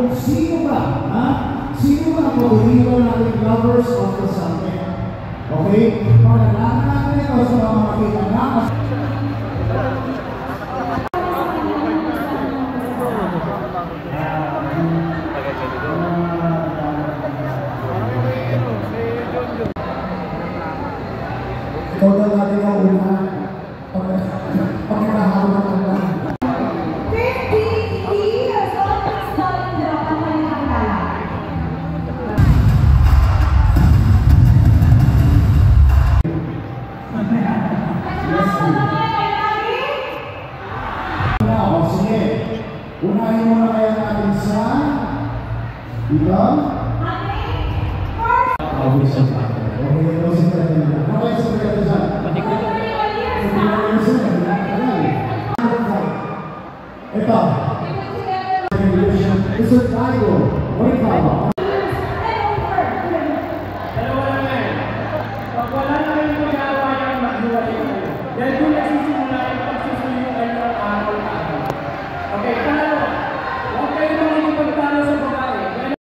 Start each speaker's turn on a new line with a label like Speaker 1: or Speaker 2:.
Speaker 1: Sino ba? Ha? Sino ba ang paborito natin lovers of the Sunday? Okay? Pagkalaman natin ito sa mga makita na. Ikaw na natin ang una. Pagkakahawin ng kanta. Unahin mo na kaya natin sa dito? Okay, sa pako. Okay, ito sa pako. Okay, sa pako dyan. Ito. Ito tayo. Wait ka ba?
Speaker 2: Dalawa lang eh. Pag wala na rin magawa yung maghiwalay kayo.